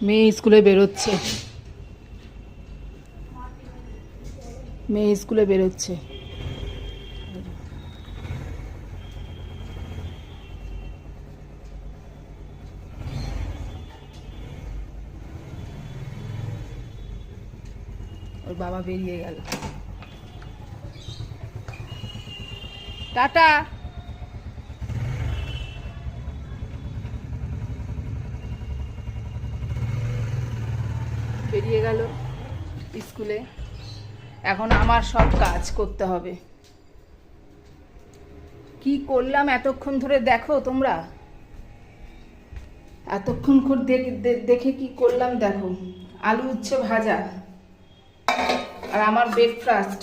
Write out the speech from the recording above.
মেয়ে স্কুলে বেরোচ্ছে, মেয়ে স্কুলে বেরোচ্ছে। ওর বাবা বেরিয়ে গেল। টাটা। বেরিয়ে গেল স্কুলে। এখন আমার সব কাজ করতে হবে। কি করলাম এতক্ষণ ধরে দেখো তোমরা, এতক্ষণ দেখে কি করলাম দেখো। আলু উচ্ছে ভাজা আর আমার ব্রেকফাস্ট।